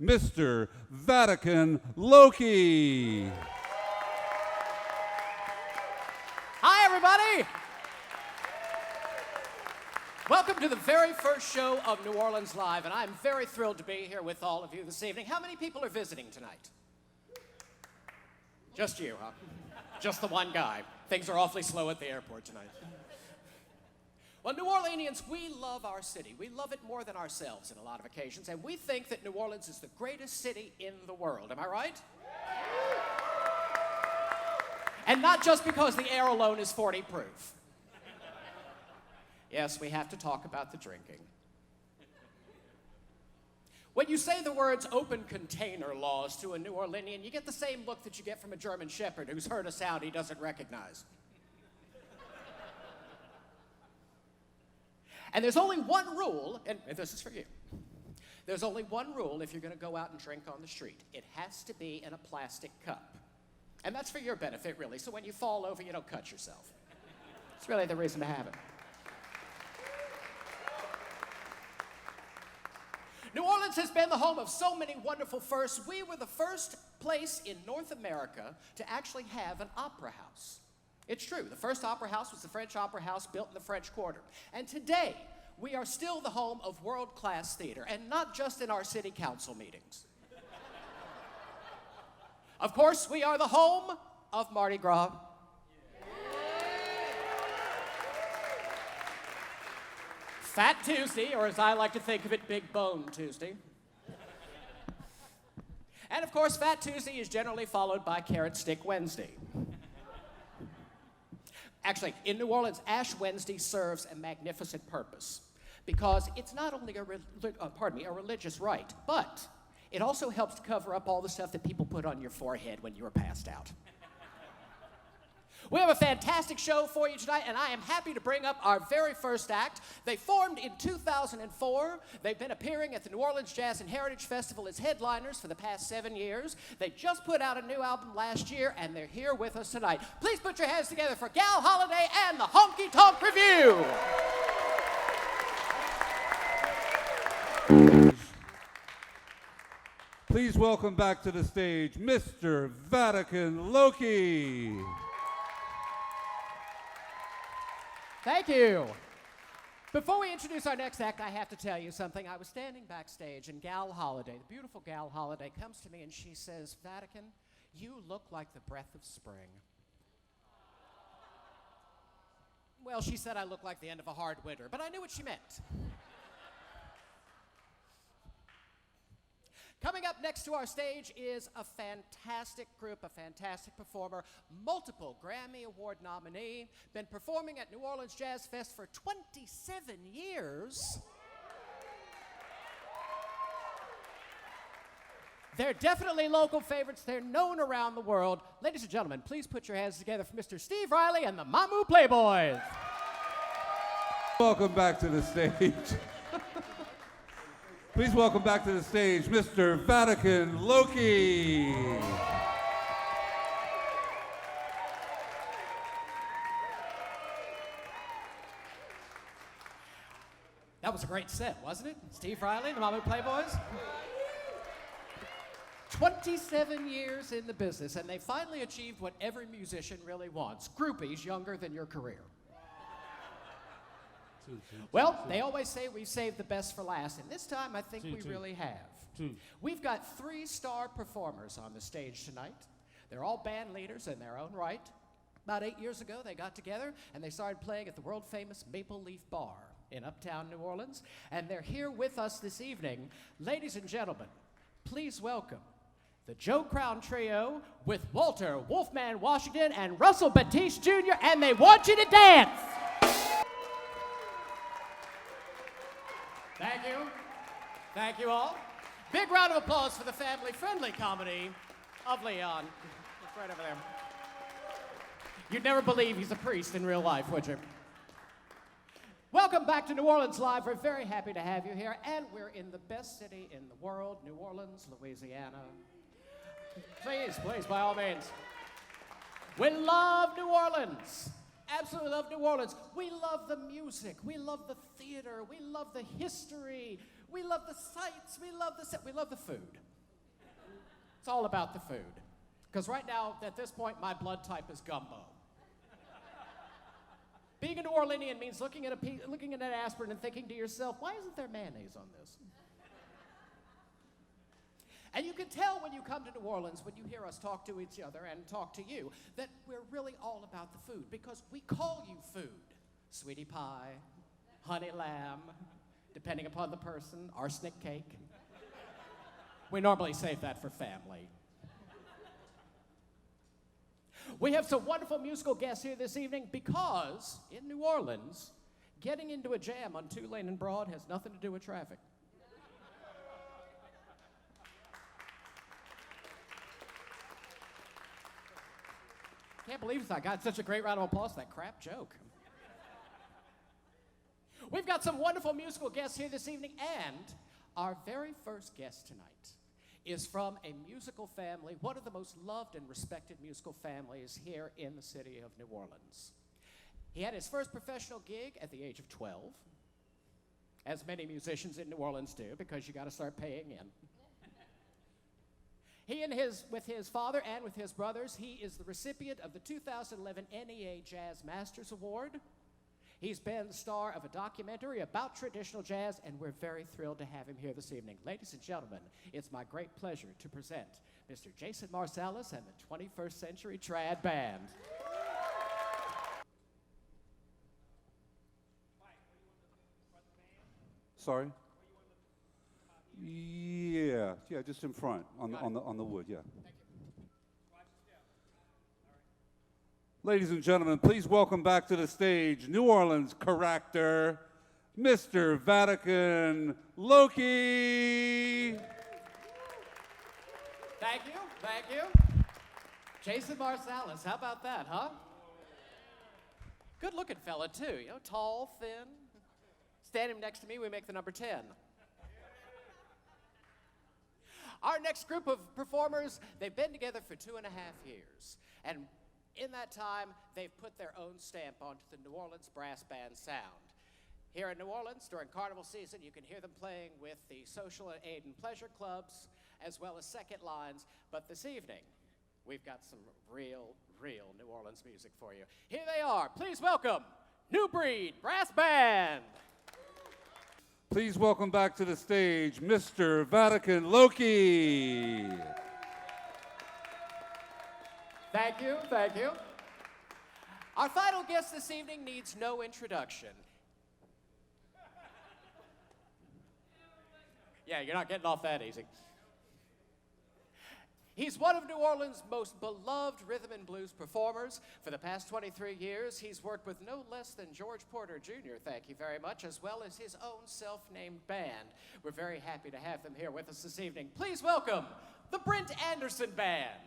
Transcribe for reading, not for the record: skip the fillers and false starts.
Mr. Vatican Lokey. Hi, everybody. Welcome to the very first show of New Orleans Live, and I'm very thrilled to be here with all of you this evening. How many people are visiting tonight? Just you, huh? Just the one guy. Things are awfully slow at the airport tonight. Well, New Orleanians, we love our city. We love it more than ourselves in a lot of occasions, and we think that New Orleans is the greatest city in the world. Am I right? And not just because the air alone is 40 proof. Yes, we have to talk about the drinking. When you say the words open container laws to a New Orleanian, you get the same look that you get from a German shepherd who's heard a sound he doesn't recognize. And there's only one rule, and this is for you. There's only one rule if you're going to go out and drink on the street. It has to be in a plastic cup. And that's for your benefit, really, so when you fall over, you don't cut yourself. It's really the reason to have it. New Orleans has been the home of so many wonderful firsts. We were the first place in North America to actually have an opera house. It's true. The first opera house was the French Opera House built in the French Quarter. And today, we are still the home of world-class theater, and not just in our city council meetings. Of course, we are the home of Mardi Gras. Fat Tuesday, or as I like to think of it, Big Bone Tuesday. And of course, Fat Tuesday is generally followed by Carrot Stick Wednesday. Actually, in New Orleans, Ash Wednesday serves a magnificent purpose because it's not only a religious rite, but it also helps to cover up all the stuff that people put on your forehead when you were passed out. We have a fantastic show for you tonight, and I am happy to bring up our very first act. They formed in 2004. They've been appearing at the New Orleans Jazz and Heritage Festival as headliners for the past 7 years. They just put out a new album last year, and they're here with us tonight. Please put your hands together for Gal Holiday and the Honky Tonk Review. Please welcome back to the stage, Mr. Vatican Lokey. Thank you. Before we introduce our next act, I have to tell you something. I was standing backstage, and Gal Holiday, the beautiful Gal Holiday, comes to me and she says, "Vatican, you look like the breath of spring." Well, she said I look like the end of a hard winter, but I knew what she meant. Coming up next to our stage is a fantastic group, a fantastic performer, multiple Grammy Award nominee, been performing at New Orleans Jazz Fest for 27 years. They're definitely local favorites. They're known around the world. Ladies and gentlemen, please put your hands together for Mr. Steve Riley and the Mamu Playboys. Welcome back to the stage. Please welcome back to the stage, Mr. Vatican Lokey. That was a great set, wasn't it? Steve Riley and the Mamu Playboys. 27 years in the business, and they finally achieved what every musician really wants, groupies younger than your career. Well, they always say we save the best for last, and this time I think we really have. We've got 3 star performers on the stage tonight. They're all band leaders in their own right. About 8 years ago, they got together and they started playing at the world-famous Maple Leaf Bar in uptown New Orleans, and they're here with us this evening. Ladies and gentlemen, please welcome the Joe Crown Trio with Walter Wolfman Washington and Russell Batiste Jr., and they want you to dance! Thank you. Thank you all. Big round of applause for the family-friendly comedy of Leon. It's right over there. You'd never believe he's a priest in real life, would you? Welcome back to New Orleans Live. We're very happy to have you here, and we're in the best city in the world, New Orleans, Louisiana. Please, please, by all means. We love New Orleans. Absolutely love New Orleans. We love the music. We love the theater. We love the history. We love the sights. We love the food. It's all about the food. Because right now, at this point, my blood type is gumbo. Being a New Orleanian means looking at an aspirin and thinking to yourself, why isn't there mayonnaise on this? And you can tell when you come to New Orleans, when you hear us talk to each other and talk to you, that we're really all about the food, because we call you food. Sweetie pie, honey lamb, depending upon the person, arsenic cake. We normally save that for family. We have some wonderful musical guests here this evening because, in New Orleans, getting into a jam on 2 Lane and Broad has nothing to do with traffic. Can't believe I got such a great round of applause for that crap joke. We've got some wonderful musical guests here this evening, and our very first guest tonight is from a musical family, one of the most loved and respected musical families here in the city of New Orleans. He had his first professional gig at the age of 12, as many musicians in New Orleans do, because you got to start paying in. With his father and with his brothers, he is the recipient of the 2011 NEA Jazz Masters Award. He's been the star of a documentary about traditional jazz, and we're very thrilled to have him here this evening. Ladies and gentlemen, it's my great pleasure to present Mr. Jason Marsalis and the 21st Century Trad Band. Sorry? Yeah, just in front, on the wood, yeah. Ladies and gentlemen, please welcome back to the stage New Orleans character, Mr. Vatican Lokey. Thank you. Jason Marsalis, how about that, huh? Good looking fella too, tall, thin. Standing next to me, we make the number 10. Our next group of performers, they've been together for 2.5 years. And in that time, they've put their own stamp onto the New Orleans brass band sound. Here in New Orleans, during carnival season, you can hear them playing with the social and aid and pleasure clubs, as well as second lines. But this evening, we've got some real New Orleans music for you. Here they are. Please welcome New Breed Brass Band. Please welcome back to the stage Mr. Vatican Lokey. Thank you. Our final guest this evening needs no introduction. Yeah, you're not getting off that easy. He's one of New Orleans' most beloved rhythm and blues performers. For the past 23 years, he's worked with no less than George Porter Jr., thank you very much, as well as his own self-named band. We're very happy to have them here with us this evening. Please welcome the Brent Anderson Band.